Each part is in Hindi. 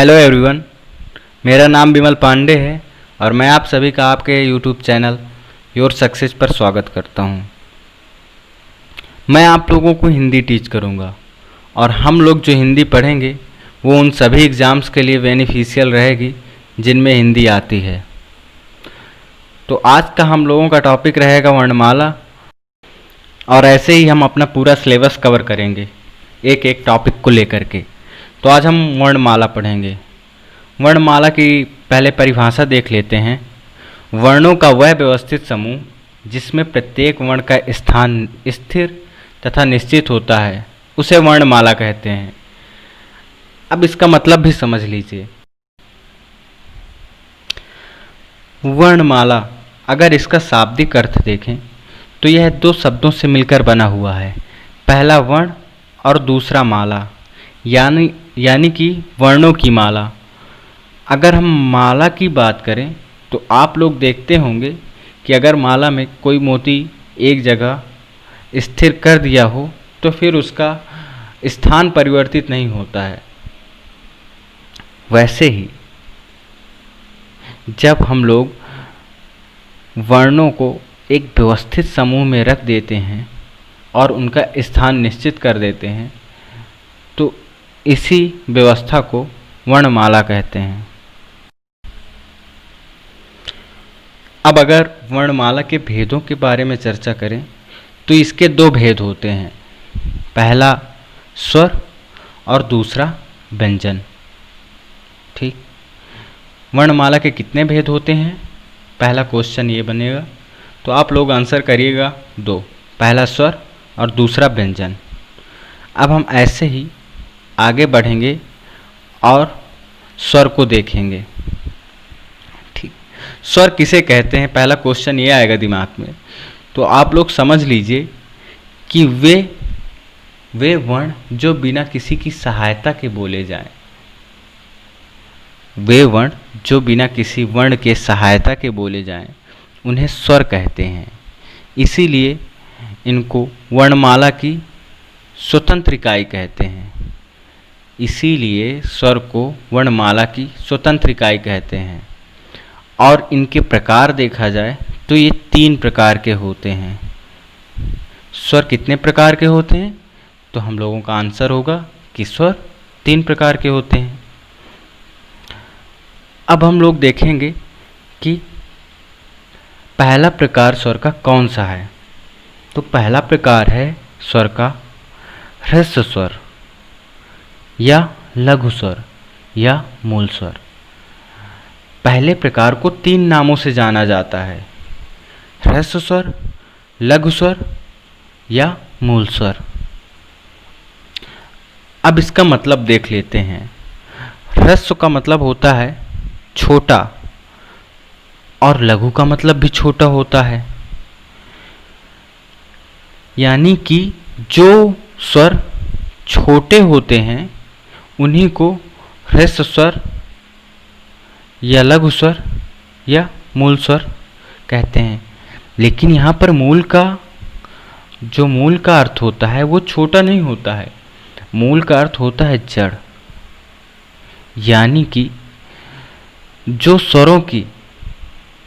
हेलो एवरीवन, मेरा नाम विमल पांडे है और मैं आप सभी का आपके यूट्यूब चैनल योर सक्सेस पर स्वागत करता हूं। मैं आप लोगों को हिंदी टीच करूंगा और हम लोग जो हिंदी पढ़ेंगे वो उन सभी एग्ज़ाम्स के लिए बेनिफिशियल रहेगी जिनमें हिंदी आती है। तो आज का हम लोगों का टॉपिक रहेगा वर्णमाला और ऐसे ही हम अपना पूरा सिलेबस कवर करेंगे एक एक टॉपिक को लेकर के। तो आज हम वर्णमाला पढ़ेंगे। वर्णमाला की पहले परिभाषा देख लेते हैं। वर्णों का वह व्यवस्थित समूह जिसमें प्रत्येक वर्ण का स्थान स्थिर तथा निश्चित होता है उसे वर्णमाला कहते हैं। अब इसका मतलब भी समझ लीजिए। वर्णमाला अगर इसका शाब्दिक अर्थ देखें तो यह दो शब्दों से मिलकर बना हुआ है, पहला वर्ण और दूसरा माला, यानी कि वर्णों की माला। अगर हम माला की बात करें तो आप लोग देखते होंगे कि अगर माला में कोई मोती एक जगह स्थिर कर दिया हो तो फिर उसका स्थान परिवर्तित नहीं होता है। वैसे ही जब हम लोग वर्णों को एक व्यवस्थित समूह में रख देते हैं और उनका स्थान निश्चित कर देते हैं तो इसी व्यवस्था को वर्णमाला कहते हैं। अब अगर वर्णमाला के भेदों के बारे में चर्चा करें तो इसके दो भेद होते हैं, पहला स्वर और दूसरा व्यंजन। ठीक, वर्णमाला के कितने भेद होते हैं? पहला क्वेश्चन ये बनेगा, तो आप लोग आंसर करिएगा दो, पहला स्वर और दूसरा व्यंजन। अब हम ऐसे ही आगे बढ़ेंगे और स्वर को देखेंगे। ठीक, स्वर किसे कहते हैं? पहला क्वेश्चन ये आएगा दिमाग में, तो आप लोग समझ लीजिए कि वे वर्ण जो बिना किसी की सहायता के बोले जाएं। वे वर्ण जो बिना किसी वर्ण के सहायता के बोले जाएं उन्हें स्वर कहते हैं। इसीलिए इनको वर्णमाला की स्वतंत्र इकाई कहते हैं। इसीलिए स्वर को वर्णमाला की स्वतंत्र इकाई कहते हैं। और इनके प्रकार देखा जाए तो ये 3 प्रकार के होते हैं। स्वर कितने प्रकार के होते हैं? तो हम लोगों का आंसर होगा कि स्वर 3 प्रकार के होते हैं। अब हम लोग देखेंगे कि पहला प्रकार स्वर का कौन सा है। तो पहला प्रकार है स्वर का ह्रस्व स्वर या लघु स्वर या मूल स्वर। पहले प्रकार को 3 नामों से जाना जाता है, ह्रस्व स्वर, लघु स्वर या मूल स्वर। अब इसका मतलब देख लेते हैं। ह्रस्व का मतलब होता है छोटा और लघु का मतलब भी छोटा होता है, यानी कि जो स्वर छोटे होते हैं उन्हीं को ह्रस्व स्वर या लघु स्वर या मूल स्वर कहते हैं। लेकिन यहाँ पर मूल का अर्थ होता है वो छोटा नहीं होता है। मूल का अर्थ होता है जड़, यानी कि जो स्वरों की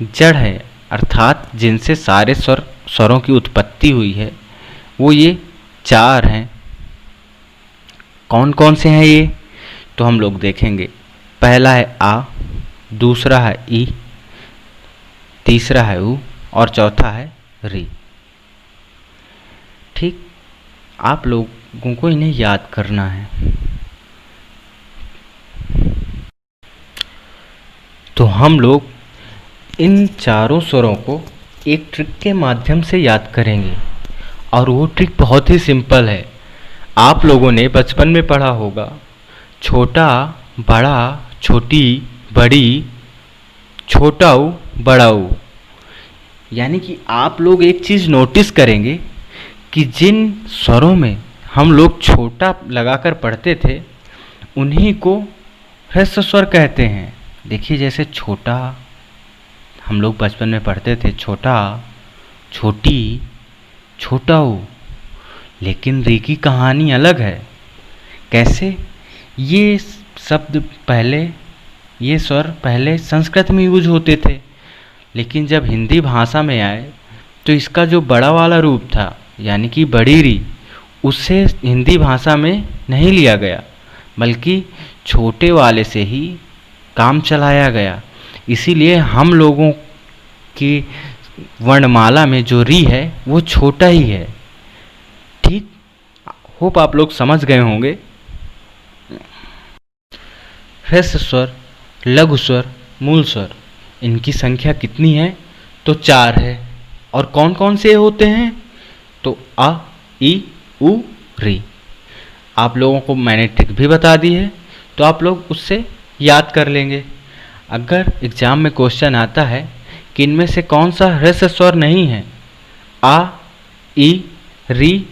जड़ है अर्थात जिनसे सारे स्वरों की उत्पत्ति हुई है वो ये 4 हैं। कौन कौन से हैं ये? तो हम लोग देखेंगे। पहला है आ, दूसरा है ई, तीसरा है उ और चौथा है री। ठीक, आप लोगों को इन्हें याद करना है। तो हम लोग इन चारों स्वरों को एक ट्रिक के माध्यम से याद करेंगे और वो ट्रिक बहुत ही सिंपल है। आप लोगों ने बचपन में पढ़ा होगा, छोटा बड़ा छोटी बड़ी छोटा ऊ बड़ा ऊ। यानी कि आप लोग एक चीज़ नोटिस करेंगे कि जिन स्वरों में हम लोग छोटा लगाकर पढ़ते थे उन्हीं को ह्रस्व स्वर कहते हैं। देखिए, जैसे छोटा हम लोग बचपन में पढ़ते थे, छोटा, छोटी, छोटा ऊ। लेकिन री की कहानी अलग है। कैसे? ये शब्द पहले, ये स्वर पहले संस्कृत में यूज होते थे, लेकिन जब हिंदी भाषा में आए तो इसका जो बड़ा वाला रूप था यानी कि बड़ी री, उससे हिंदी भाषा में नहीं लिया गया, बल्कि छोटे वाले से ही काम चलाया गया। इसीलिए हम लोगों की वर्णमाला में जो री है वो छोटा ही है। ठीक, होप आप लोग समझ गए होंगे। ह्रस्व स्वर, लघु स्वर, मूल स्वर, इनकी संख्या कितनी है? तो 4 है। और कौन कौन से होते हैं? तो आ, ई, उ, री। आप लोगों को मैंने ट्रिक भी बता दी है, तो आप लोग उससे याद कर लेंगे। अगर एग्जाम में क्वेश्चन आता है कि इनमें से कौन सा ह्रस्व स्वर नहीं है, आ, ई, री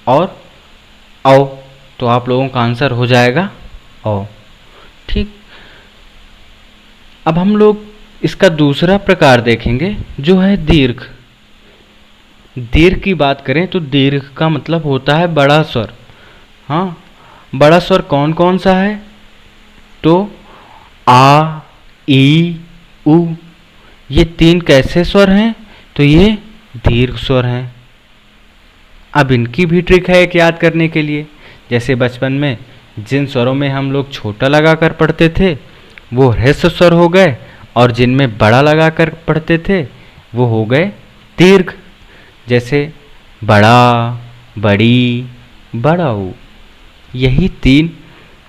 और औ, तो आप लोगों का आंसर हो जाएगा औ। ठीक, अब हम लोग इसका दूसरा प्रकार देखेंगे जो है दीर्घ। दीर्घ की बात करें तो दीर्घ का मतलब होता है बड़ा स्वर। हाँ, बड़ा स्वर कौन कौन सा है? तो आ, ई, उ, ये 3 कैसे स्वर हैं? तो ये दीर्घ स्वर हैं। अब इनकी भी ट्रिक है एक याद करने के लिए। जैसे बचपन में जिन स्वरों में हम लोग छोटा लगाकर पढ़ते थे वो ह्रस्व स्वर हो गए, और जिनमें बड़ा लगाकर पढ़ते थे वो हो गए दीर्घ। जैसे बड़ा, बड़ी, बड़ाऊ, यही 3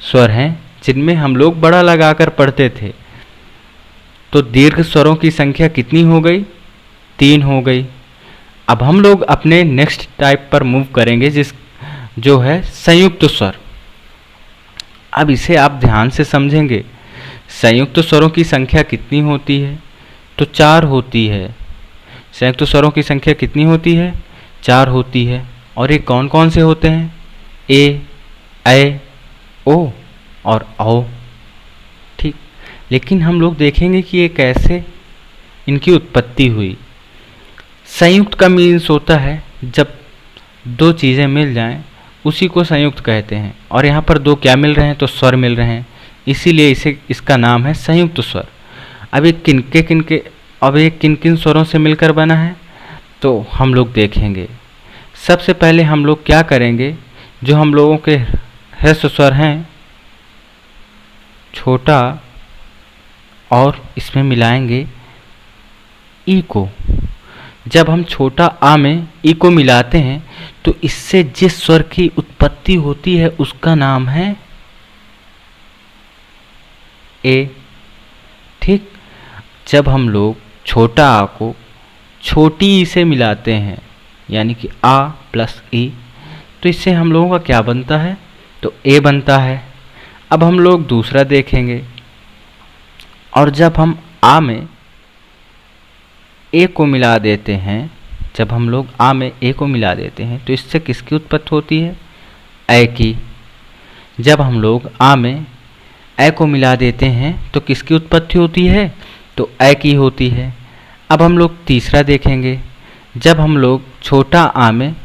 स्वर हैं जिनमें हम लोग बड़ा लगाकर पढ़ते थे। तो दीर्घ स्वरों की संख्या कितनी हो गई? 3 हो गई। अब हम लोग अपने नेक्स्ट टाइप पर मूव करेंगे जो है संयुक्त स्वर। अब इसे आप ध्यान से समझेंगे। संयुक्त स्वरों की संख्या कितनी होती है? तो 4 होती है। संयुक्त स्वरों की संख्या कितनी होती है? 4 होती है। और ये कौन कौन से होते हैं? ए, ऐ, ओ और औ। ठीक, लेकिन हम लोग देखेंगे कि ये कैसे इनकी उत्पत्ति हुई। संयुक्त का मीन्स होता है जब 2 चीज़ें मिल जाएं, उसी को संयुक्त कहते हैं। और यहाँ पर 2 क्या मिल रहे हैं? तो स्वर मिल रहे हैं, इसीलिए इसका नाम है संयुक्त स्वर। अब ये किन किन स्वरों से मिलकर बना है तो हम लोग देखेंगे। सबसे पहले हम लोग क्या करेंगे, जो हम लोगों के ह्रस्व स्वर हैं छोटा, और इसमें मिलाएंगे ई को। जब हम छोटा आ में ई को मिलाते हैं तो इससे जिस स्वर की उत्पत्ति होती है उसका नाम है ए। ठीक, जब हम लोग छोटा आ को छोटी ई से मिलाते हैं यानी कि आ प्लस ई, तो इससे हम लोगों का क्या बनता है? तो ए बनता है। अब हम लोग दूसरा देखेंगे, और जब हम आ में ए को मिला देते हैं, जब हम लोग आ में ए को मिला देते हैं तो इससे किसकी उत्पत्ति होती है? ऐ की। जब हम लोग आ में ऐ को मिला देते हैं तो किसकी उत्पत्ति होती है? तो ऐ की होती है। अब हम लोग तीसरा देखेंगे, जब हम लोग छोटा आ में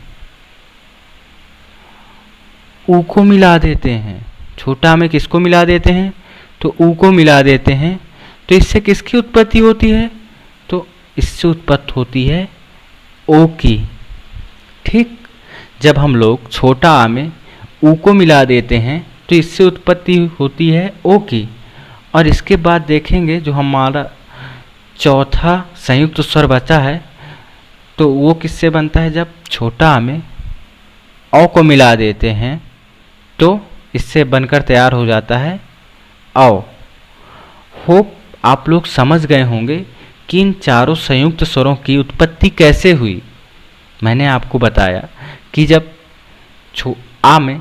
ऊ को मिला देते हैं, छोटा आ में किसको मिला देते हैं? तो ऊ को मिला देते हैं, तो इससे किसकी उत्पत्ति होती है? तो इससे उत्पत्ति होती है ओ की। ठीक, जब हम लोग छोटा आ में ऊ को मिला देते हैं तो इससे उत्पत्ति होती है ओ की। और इसके बाद देखेंगे जो हमारा चौथा संयुक्त स्वर बचा है, तो वो किससे बनता है? जब छोटा आ में औ को मिला देते हैं तो इससे बनकर तैयार हो जाता है औ। होप आप लोग समझ गए होंगे कि इन चारों संयुक्त स्वरों की उत्पत्ति कैसे हुई। मैंने आपको बताया कि जब आ में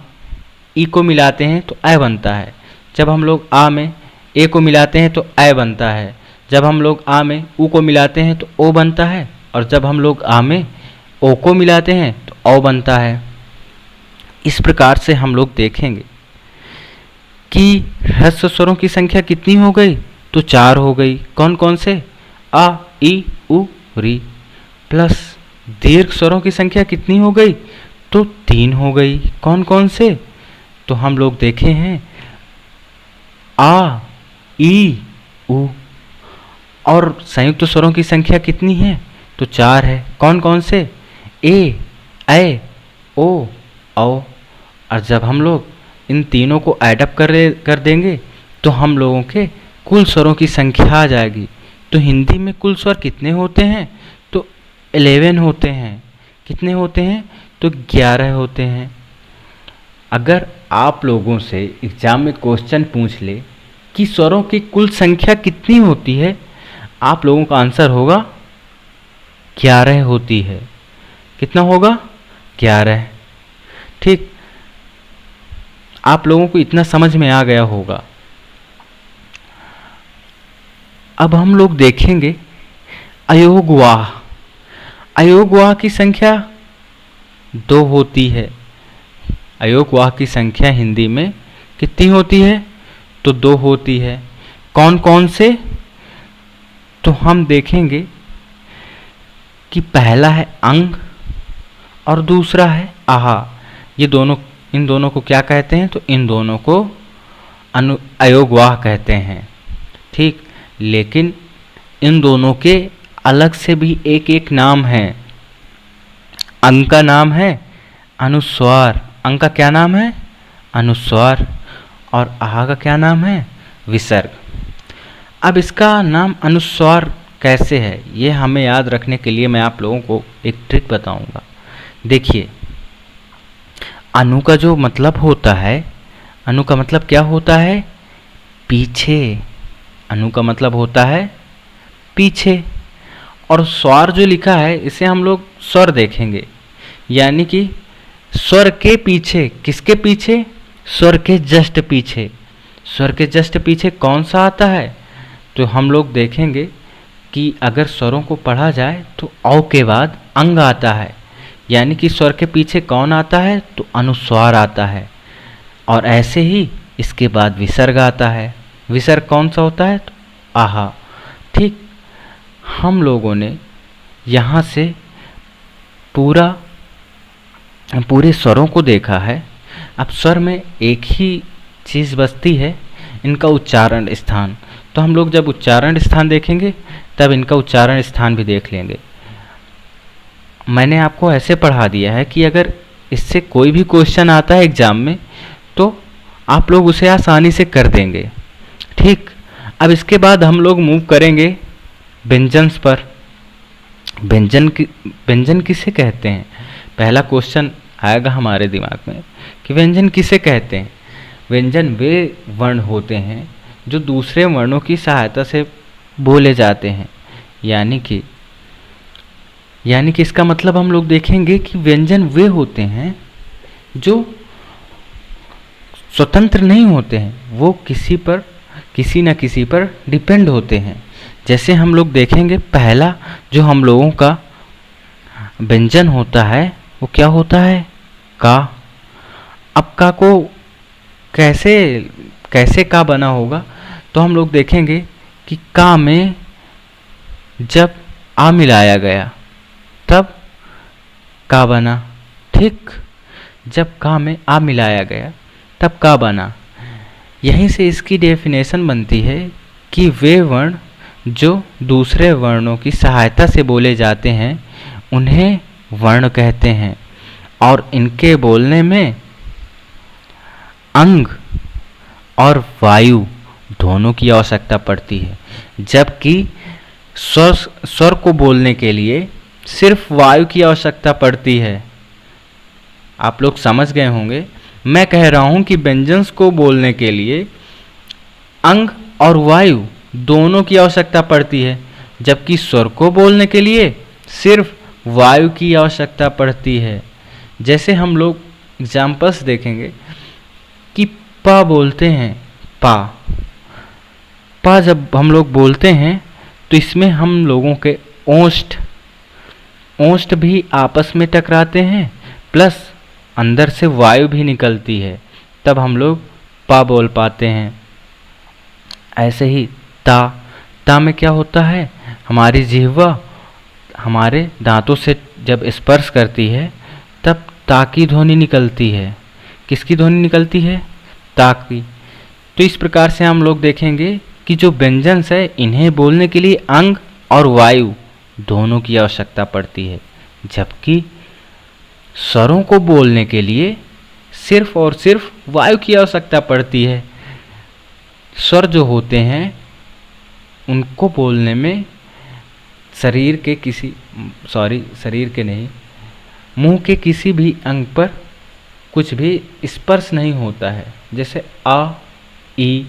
ई को मिलाते हैं तो ऐ बनता है, जब हम लोग आ में ए को मिलाते हैं तो ऐ बनता है, जब हम लोग आ में ऊ को मिलाते हैं तो ओ बनता है, और जब हम लोग आ में ओ को मिलाते हैं तो औ बनता है। इस प्रकार से हम लोग देखेंगे कि ह्रस्व स्वरों की संख्या कितनी हो गई? तो 4 हो गई। कौन कौन से? आ, ई, उ, री। प्लस दीर्घ स्वरों की संख्या कितनी हो गई? तो 3 हो गई। कौन कौन से? तो हम लोग देखे हैं आ, ई, उ। और संयुक्त स्वरों की संख्या कितनी है? तो 4 है। कौन कौन से? ए, ऐ, ओ, औ। और जब हम लोग इन तीनों को ऐडअप कर देंगे तो हम लोगों के कुल स्वरों की संख्या आ जाएगी। तो हिंदी में कुल स्वर कितने होते हैं? तो 11 होते हैं। कितने होते हैं? तो 11 होते हैं। अगर आप लोगों से एग्जाम में क्वेश्चन पूछ ले कि स्वरों की कुल संख्या कितनी होती है, आप लोगों का आंसर होगा 11 होती है। कितना होगा? 11। ठीक, आप लोगों को इतना समझ में आ गया होगा। अब हम लोग देखेंगे अयोगवाह। अयोगवाह की संख्या 2 होती है। अयोगवाह की संख्या हिंदी में कितनी होती है? तो 2 होती है। कौन कौन से? तो हम देखेंगे कि पहला है अंग और दूसरा है आहा। ये दोनों, इन दोनों को क्या कहते हैं? तो इन दोनों को अयोगवाह कहते हैं। ठीक, लेकिन इन दोनों के अलग से भी एक एक नाम है। अंग का नाम है अनुस्वार। अंग का क्या नाम है? अनुस्वार। और आहा का क्या नाम है? विसर्ग। अब इसका नाम अनुस्वार कैसे है, ये हमें याद रखने के लिए मैं आप लोगों को एक ट्रिक बताऊंगा। देखिए, अनु का जो मतलब होता है, अनु का मतलब क्या होता है? पीछे। अनु का मतलब होता है पीछे। और स्वर जो लिखा है इसे हम लोग स्वर देखेंगे, यानी कि स्वर के पीछे। किसके पीछे? स्वर के जस्ट पीछे। स्वर के जस्ट पीछे कौन सा आता है? तो हम लोग देखेंगे कि अगर स्वरों को पढ़ा जाए तो औ के बाद अंग आता है, यानी कि स्वर के पीछे कौन आता है? तो अनुस्वार आता है। और ऐसे ही इसके बाद विसर्ग आता है। विसर्ग कौन सा होता है? तो आहा। ठीक, हम लोगों ने यहाँ से पूरे स्वरों को देखा है। अब स्वर में एक ही चीज़ बचती है, इनका उच्चारण स्थान। तो हम लोग जब उच्चारण स्थान देखेंगे तब इनका उच्चारण स्थान भी देख लेंगे। मैंने आपको ऐसे पढ़ा दिया है कि अगर इससे कोई भी क्वेश्चन आता है एग्जाम में तो आप लोग उसे आसानी से कर देंगे। ठीक, अब इसके बाद हम लोग मूव करेंगे व्यंजन्स पर। व्यंजन किसे कहते हैं? पहला क्वेश्चन आएगा हमारे दिमाग में कि व्यंजन किसे कहते हैं। व्यंजन वे वर्ण होते हैं जो दूसरे वर्णों की सहायता से बोले जाते हैं। यानी कि इसका मतलब हम लोग देखेंगे कि व्यंजन वे होते हैं जो स्वतंत्र नहीं होते हैं, वो किसी न किसी पर डिपेंड होते हैं। जैसे हम लोग देखेंगे पहला जो हम लोगों का व्यंजन होता है वो क्या होता है? का। अब का को कैसे का बना होगा? तो हम लोग देखेंगे कि का में जब आ मिलाया गया तब का बना। ठीक, जब का में आ मिलाया गया तब का बना। यहीं से इसकी डेफिनेशन बनती है कि वे वर्ण जो दूसरे वर्णों की सहायता से बोले जाते हैं उन्हें वर्ण कहते हैं, और इनके बोलने में अंग और वायु दोनों की आवश्यकता पड़ती है, जबकि स्वर को बोलने के लिए सिर्फ वायु की आवश्यकता पड़ती है। आप लोग समझ गए होंगे, मैं कह रहा हूं कि व्यंजन को बोलने के लिए अंग और वायु दोनों की आवश्यकता पड़ती है, जबकि स्वर को बोलने के लिए सिर्फ वायु की आवश्यकता पड़ती है। जैसे हम लोग एग्जाम्पल्स देखेंगे कि पा बोलते हैं, पा जब हम लोग बोलते हैं तो इसमें हम लोगों के ओष्ठ भी आपस में टकराते हैं, प्लस अंदर से वायु भी निकलती है, तब हम लोग पा बोल पाते हैं। ऐसे ही ता में क्या होता है? हमारी जिह्वा हमारे दांतों से जब स्पर्श करती है तब ता की ध्वनि निकलती है। किसकी ध्वनि निकलती है? ता की। तो तो इस प्रकार से हम लोग देखेंगे कि जो व्यंजन है इन्हें बोलने के लिए अंग और वायु दोनों की आवश्यकता पड़ती है, जबकि स्वरों को बोलने के लिए सिर्फ और सिर्फ वायु की आवश्यकता पड़ती है। स्वर जो होते हैं उनको बोलने में शरीर के नहीं, मुंह के किसी भी अंग पर कुछ भी स्पर्श नहीं होता है। जैसे आ, ई,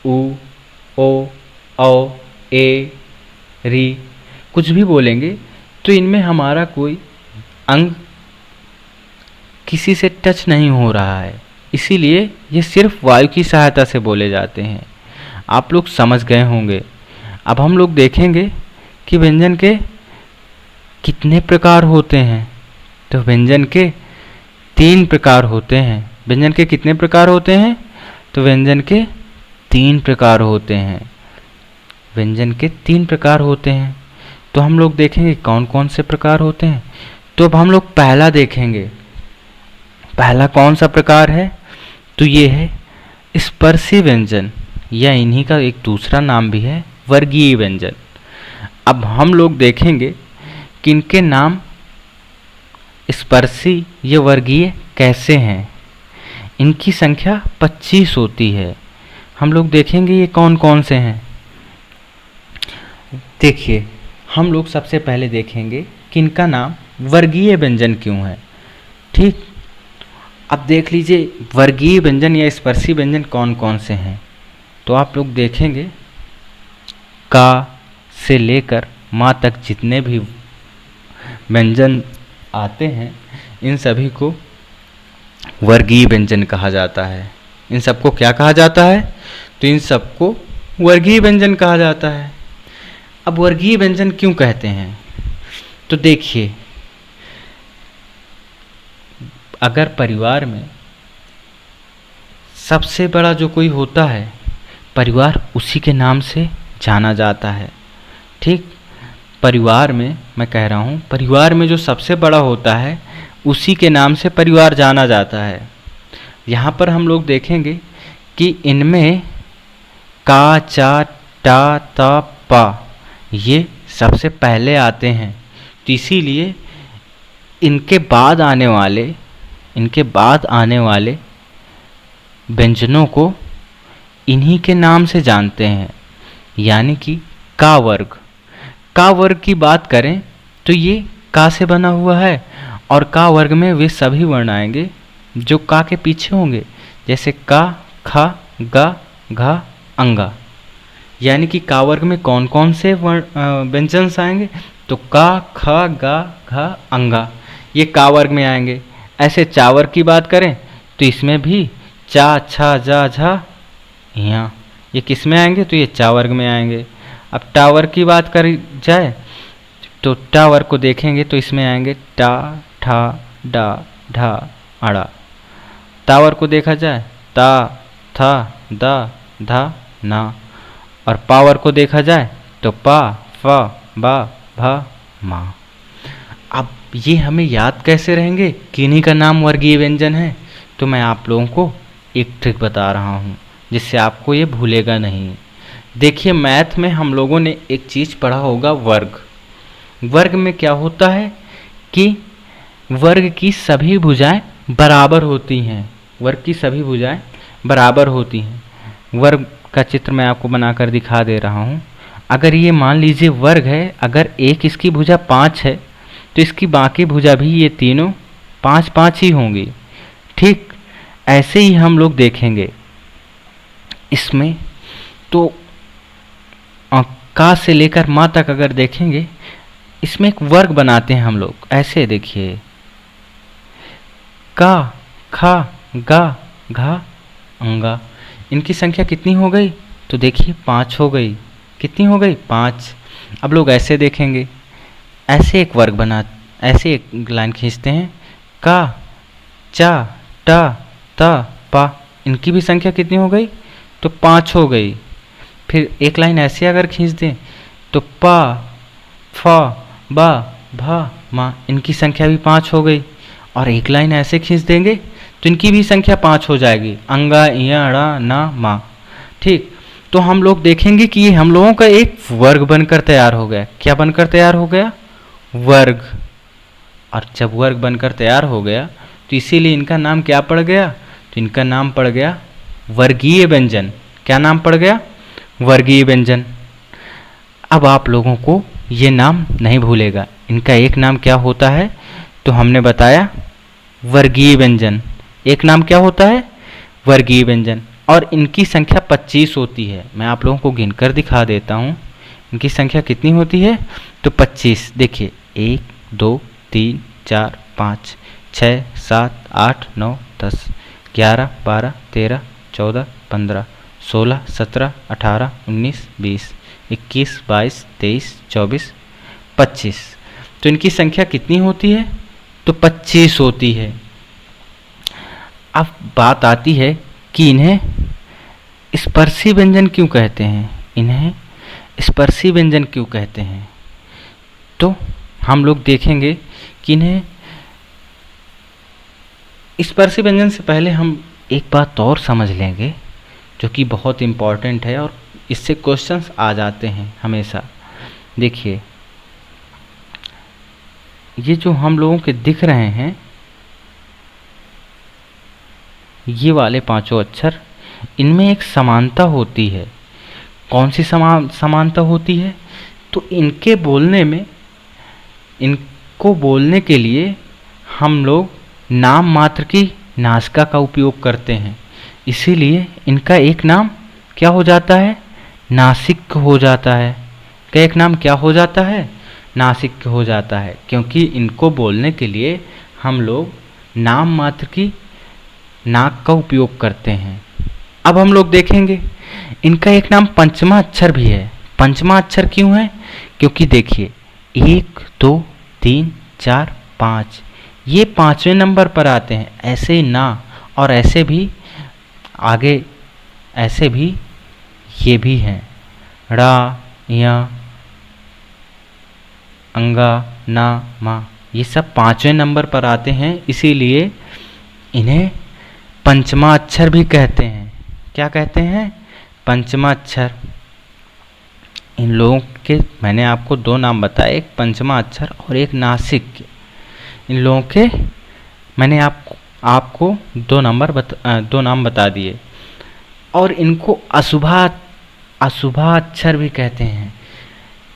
उ, ओ, औ, ए, री कुछ भी बोलेंगे तो इनमें हमारा कोई अंग किसी से टच नहीं हो रहा है, इसीलिए ये सिर्फ वायु की सहायता से बोले जाते हैं। आप लोग समझ गए होंगे। अब हम लोग देखेंगे कि व्यंजन के कितने प्रकार होते हैं। तो व्यंजन के 3 प्रकार होते हैं। व्यंजन के कितने प्रकार होते हैं? तो व्यंजन के 3 प्रकार होते हैं। व्यंजन के 3 प्रकार होते हैं। तो हम लोग देखेंगे कौन कौन से प्रकार होते हैं। तो अब हम लोग पहला देखेंगे। पहला कौन सा प्रकार है? तो ये है स्पर्शी व्यंजन, या इन्हीं का एक दूसरा नाम भी है वर्गीय व्यंजन। अब हम लोग देखेंगे कि इनके नाम स्पर्शी या वर्गीय कैसे हैं। इनकी संख्या 25 होती है। हम लोग देखेंगे ये कौन कौन से हैं। देखिए, हम लोग सबसे पहले देखेंगे कि इनका नाम वर्गीय व्यंजन क्यों है। ठीक, अब देख लीजिए वर्गीय व्यंजन या स्पर्शी व्यंजन कौन कौन से हैं। तो आप लोग देखेंगे का से लेकर माँ तक जितने भी व्यंजन आते हैं इन सभी को वर्गीय व्यंजन कहा जाता है। इन सबको क्या कहा जाता है? तो इन सबको वर्गीय व्यंजन कहा जाता है। अब वर्गीय व्यंजन क्यों कहते हैं? तो देखिए, अगर परिवार में सबसे बड़ा जो कोई होता है, परिवार उसी के नाम से जाना जाता है। ठीक, परिवार में मैं कह रहा हूँ, परिवार में जो सबसे बड़ा होता है उसी के नाम से परिवार जाना जाता है। यहाँ पर हम लोग देखेंगे कि इनमें का, चा, टा, ता, पा ये सबसे पहले आते हैं। तो इसीलिए इनके बाद आने वाले व्यंजनों को इन्हीं के नाम से जानते हैं, यानी कि का वर्ग। का वर्ग की बात करें तो ये का से बना हुआ है, और का वर्ग में वे सभी वर्ण आएंगे जो का के पीछे होंगे, जैसे का, खा, गा, घा, अंगा। यानी कि का वर्ग में कौन कौन से व्यंजन आएंगे? तो का, खा, गा, घा, अंगा ये का वर्ग में आएंगे। ऐसे चा वर्ग की बात करें तो इसमें भी चा, छा, जा, झा, यहाँ ये किस में आएंगे? तो ये चा वर्ग में आएंगे। अब टा वर्ग की बात करी जाए तो टा वर्ग को देखेंगे तो इसमें आएंगे टा, ठा, डा, ढा, अड़ा। ता वर्ग को देखा जाए ता, था, दा, धा, ना। और पा वर्ग को देखा जाए तो पा, फा, बा, भा, मा। अब ये हमें याद कैसे रहेंगे कि इन्हीं का नाम वर्गीय व्यंजन है? तो मैं आप लोगों को एक ट्रिक बता रहा हूँ जिससे आपको ये भूलेगा नहीं। देखिए, मैथ में हम लोगों ने एक चीज़ पढ़ा होगा, वर्ग। वर्ग में क्या होता है कि वर्ग की सभी भुजाएं बराबर होती हैं। वर्ग की सभी भुजाएं बराबर होती हैं। वर्ग का चित्र मैं आपको बनाकर दिखा दे रहा हूँ। अगर ये मान लीजिए वर्ग है, अगर एक इसकी भुजा 5 है तो इसकी बाकी भुजा भी ये तीनों 5-5 ही होंगी। ठीक, ऐसे ही हम लोग देखेंगे इसमें। तो का से लेकर माँ तक अगर देखेंगे, इसमें एक वर्ग बनाते हैं हम लोग। ऐसे देखिए, का, खा, गा, घा, अंगा। इनकी संख्या कितनी हो गई? तो देखिए 5 हो गई। कितनी हो गई? 5। अब लोग ऐसे देखेंगे, ऐसे एक लाइन खींचते हैं, का, चा, टा, ता, पा। इनकी भी संख्या कितनी हो गई? तो 5 हो गई। फिर एक लाइन ऐसे अगर खींच दें तो पा, फा, बा, भा, मा। इनकी संख्या भी 5 हो गई। और एक लाइन ऐसे खींच देंगे तो इनकी भी संख्या 5 हो जाएगी, अंगा, इया, अड़ा, ना, मा। ठीक, तो हम लोग देखेंगे कि ये हम लोगों का एक वर्ग बनकर तैयार हो गया। क्या बनकर तैयार हो गया? वर्ग। और जब वर्ग बनकर तैयार हो गया तो इसीलिए इनका नाम क्या पड़ गया? तो इनका नाम पड़ गया वर्गीय व्यंजन। क्या नाम पड़ गया? वर्गीय व्यंजन। अब आप लोगों को ये नाम नहीं भूलेगा। इनका एक नाम क्या होता है? तो हमने बताया वर्गीय व्यंजन। एक नाम क्या होता है? वर्गीय व्यंजन। और इनकी संख्या 25 होती है। मैं आप लोगों को गिनकर दिखा देता हूँ इनकी संख्या कितनी होती है। तो 25 देखिए, 1 2 3 4 5 6 7 8 9 10 11 12 13 14 15 16 17 18 19 20 21 22 23 24 25। तो इनकी संख्या कितनी होती है? तो 25 होती है। अब बात आती है कि इन्हें स्पर्शी व्यंजन क्यों कहते हैं? इन्हें स्पर्शी व्यंजन क्यों कहते हैं? तो हम लोग देखेंगे कि इन्हें स्पर्शी व्यंजन से पहले हम एक बात और समझ लेंगे जो कि बहुत इम्पॉर्टेंट है और इससे क्वेश्चंस आ जाते हैं हमेशा। देखिए, ये जो हम लोगों के दिख रहे हैं, ये वाले पांचों अक्षर, इनमें एक समानता होती है। कौन सी समानता होती है? तो इनके बोलने में, इनको बोलने के लिए हम लोग नाम मात्र की नासिका का उपयोग करते हैं। इसीलिए इनका एक नाम क्या हो जाता है? नासिक हो जाता है। क्या एक नाम क्या हो जाता है? नासिक हो जाता है, क्योंकि इनको बोलने के लिए हम लोग नाम मात्र की नाक का उपयोग करते हैं। अब हम लोग देखेंगे इनका एक नाम पंचमा अक्षर भी है। पंचमा अक्षर क्यों है? क्योंकि देखिए 1 2 3 4 5 ये पांचवें नंबर पर आते हैं। ऐसे ही ना और ऐसे भी आगे, ऐसे भी ये भी हैं, रा या अंगा ना मा, ये सब पांचवें नंबर पर आते हैं। इसीलिए इन्हें पंचमा अक्षर भी कहते हैं। क्या कहते हैं? पंचमा अक्षर। इन लोगों के मैंने आपको दो नाम बताए, एक पंचमा अक्षर और एक नासिक। इन लोगों के मैंने आपको दो नाम बता दिए। और इनको अशुभा अक्षर भी कहते हैं,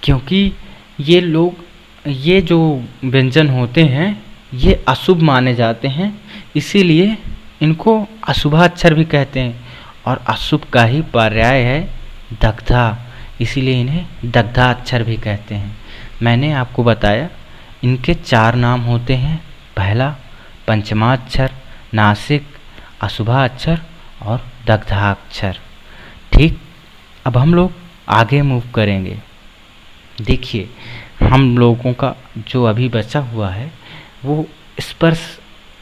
क्योंकि ये जो व्यंजन होते हैं ये अशुभ माने जाते हैं। इसीलिए इनको अशुभाक्षर भी कहते हैं। और अशुभ का ही पर्याय है दग्धा, इसीलिए इन्हें दग्धाक्षर भी कहते हैं। मैंने आपको बताया इनके 4 नाम होते हैं। पहला पंचमाक्षर, नासिक, अशुभाक्षर और दग्धाक्षर। ठीक, अब हम लोग आगे मूव करेंगे। देखिए, हम लोगों का जो अभी बचा हुआ है वो स्पर्श,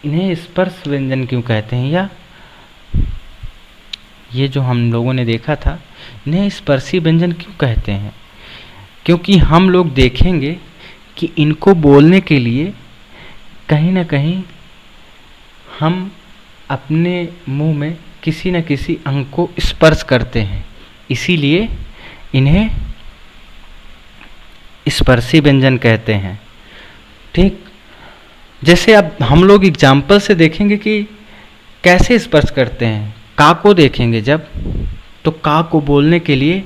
इन्हें स्पर्श व्यंजन क्यों कहते हैं, या ये जो हम लोगों ने देखा था इन्हें स्पर्शी व्यंजन क्यों कहते हैं? क्योंकि हम लोग देखेंगे कि इनको बोलने के लिए कहीं ना कहीं हम अपने मुंह में किसी न किसी अंग को स्पर्श करते हैं। इसीलिए इन्हें स्पर्शी व्यंजन कहते हैं। ठीक, जैसे अब हम लोग एग्जाम्पल से देखेंगे कि कैसे स्पर्श करते हैं। का को देखेंगे जब, तो का को बोलने के लिए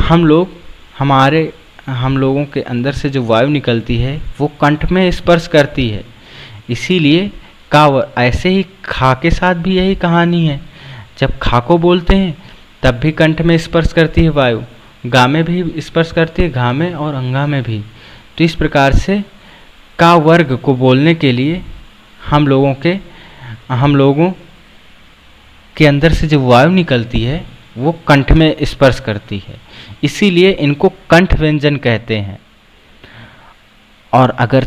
हम लोगों के अंदर से जो वायु निकलती है वो कंठ में स्पर्श करती है। इसीलिए का, ऐसे ही खा के साथ भी यही कहानी है। जब खा को बोलते हैं तब भी कंठ में स्पर्श करती है वायु, गा में भी स्पर्श करती है, घा में और अंगा में भी। तो इस प्रकार से का वर्ग को बोलने के लिए हम लोगों के अंदर से जो वायु निकलती है वो कंठ में स्पर्श करती है। इसीलिए इनको कंठ व्यंजन कहते हैं। और अगर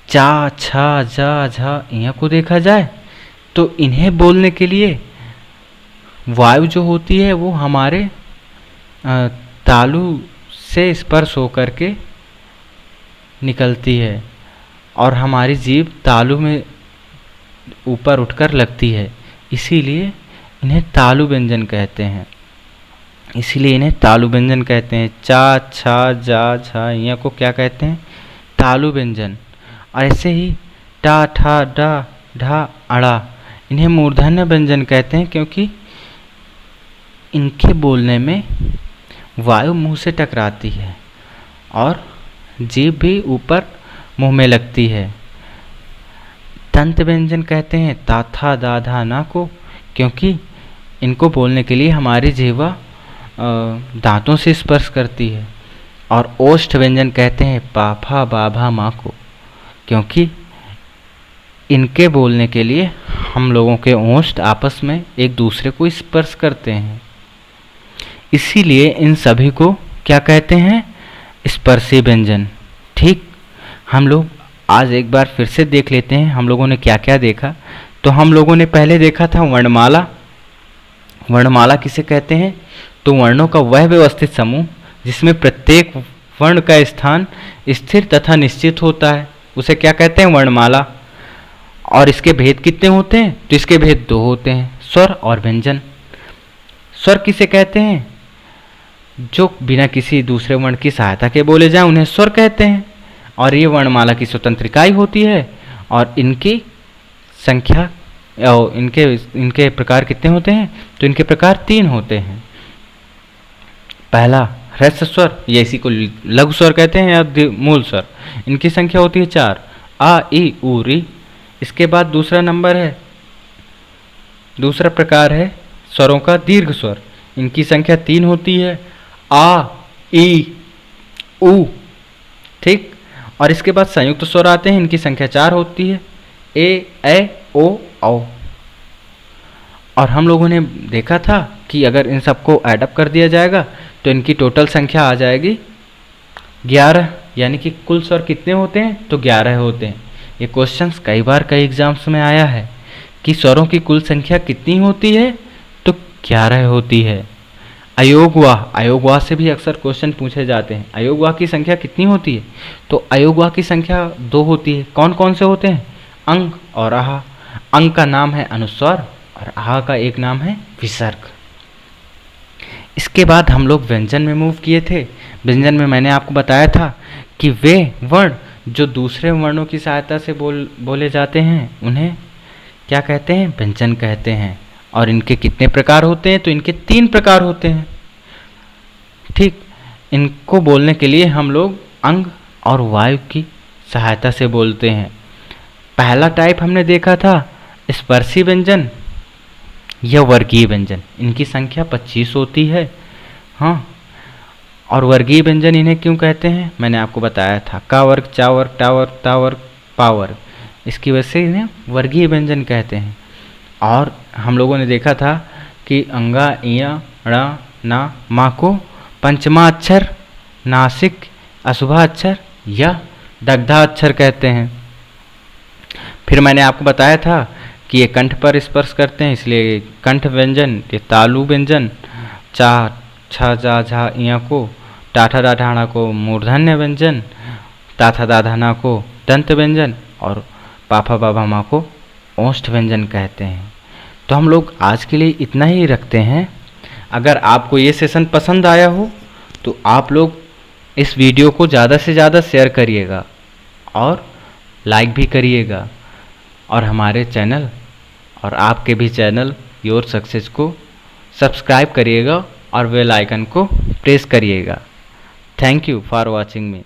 चा, छा, जा, झा यहाँ को देखा जाए तो इन्हें बोलने के लिए वायु जो होती है वो हमारे तालु से स्पर्श होकर के निकलती है और हमारी जीभ तालु में ऊपर उठकर लगती है। इसीलिए इन्हें तालु व्यंजन कहते हैं। इसीलिए इन्हें तालु व्यंजन कहते हैं। चा, छा, जा, झा यहाँ को क्या कहते हैं? तालु व्यंजन। और ऐसे ही टा, ठा, डा, ढा, अड़ा इन्हें मूर्धन्य व्यंजन कहते हैं, क्योंकि इनके बोलने में वायु मुंह से टकराती है और जीभ भी ऊपर मुंह में लगती है। दंत व्यंजन कहते हैं ता, था, दा, धा, ना को, क्योंकि इनको बोलने के लिए हमारी जीवा दांतों से स्पर्श करती है। और ओष्ठ व्यंजन कहते हैं पा, फा, बा, भा, मा को, क्योंकि इनके बोलने के लिए हम लोगों के ओष्ठ आपस में एक दूसरे को स्पर्श करते हैं। इसीलिए इन सभी को क्या कहते हैं? स्पर्शी व्यंजन। ठीक, हम लोग आज एक बार फिर से देख लेते हैं हम लोगों ने क्या क्या देखा। तो हम लोगों ने पहले देखा था वर्णमाला। वर्णमाला किसे कहते हैं? तो वर्णों का वह व्यवस्थित समूह जिसमें प्रत्येक वर्ण का स्थान स्थिर तथा निश्चित होता है, उसे क्या कहते हैं? वर्णमाला। और इसके भेद कितने होते हैं? तो इसके भेद 2 होते हैं, स्वर और व्यंजन। स्वर किसे कहते हैं? जो बिना किसी दूसरे वर्ण की सहायता के बोले जाएं उन्हें स्वर कहते हैं। और ये वर्णमाला की स्वतंत्र इकाई होती है और इनकी संख्या और इनके प्रकार कितने होते हैं? तो इनके प्रकार 3 होते हैं। पहला ह्रस्व स्वर, ये इसी को लघु स्वर कहते हैं या मूल स्वर। इनकी संख्या होती है 4, आ, ई, उ, री। इसके बाद दूसरा प्रकार है स्वरों का दीर्घ स्वर। इनकी संख्या 3 होती है, आ, ई, उ। ठीक, और इसके बाद संयुक्त स्वर आते हैं, इनकी संख्या 4 होती है, ए, ओ, औ। और हम लोगों ने देखा था कि अगर इन सबको ऐडअप कर दिया जाएगा तो इनकी टोटल संख्या आ जाएगी 11। यानी कि कुल स्वर कितने होते हैं? तो 11 होते हैं। ये क्वेश्चंस कई बार कई एग्जाम्स में आया है कि स्वरों की कुल संख्या कितनी होती है? तो 11 होती है। अयोगवाह से भी अक्सर क्वेश्चन पूछे जाते हैं। अयोगवाह की संख्या कितनी होती है? तो अयोगवाह की संख्या 2 होती है। कौन कौन से होते हैं? अंग और आहा। अंग का नाम है अनुस्वार और आहा का एक नाम है विसर्ग। इसके बाद हम लोग व्यंजन में मूव किए थे। व्यंजन में मैंने आपको बताया था कि वे वर्ण जो दूसरे वर्णों की सहायता से बोले जाते हैं उन्हें क्या कहते हैं? व्यंजन कहते हैं। और इनके कितने प्रकार होते हैं? तो इनके 3 प्रकार होते हैं। ठीक, इनको बोलने के लिए हम लोग अंग और वायु की सहायता से बोलते हैं। पहला टाइप हमने देखा था स्पर्शी व्यंजन या वर्गीय व्यंजन। इनकी संख्या 25 होती है। हाँ, और वर्गीय व्यंजन इन्हें क्यों कहते हैं मैंने आपको बताया था। का वर्ग, चा वर्ग, टा वर्ग, ता वर्ग, पा वर्ग। इसकी वजह से इन्हें वर्गीय व्यंजन कहते हैं। और हम लोगों ने देखा था कि अंगा, इया, ण, ना, मा को पंचमा अक्षर, नासिक, अशुभा अक्षर या दग्धा अक्षर कहते हैं। फिर मैंने आपको बताया था कि ये कंठ पर स्पर्श करते हैं, इसलिए कंठ व्यंजन ये तालु व्यंजन। चा, छा, जा, झा, इया को टाठा, डाढ़ाना को मूर्धन्य व्यंजन, ताथा, दाधाना को दंत व्यंजन और पाफा, बाबा, मा को ओष्ठ व्यंजन कहते हैं। तो हम लोग आज के लिए इतना ही रखते हैं। अगर आपको ये सेशन पसंद आया हो तो आप लोग इस वीडियो को ज़्यादा से ज़्यादा शेयर करिएगा और लाइक भी करिएगा। और हमारे चैनल और आपके भी चैनल योर सक्सेस को सब्सक्राइब करिएगा और बेल आइकन को प्रेस करिएगा। Thank you for watching me.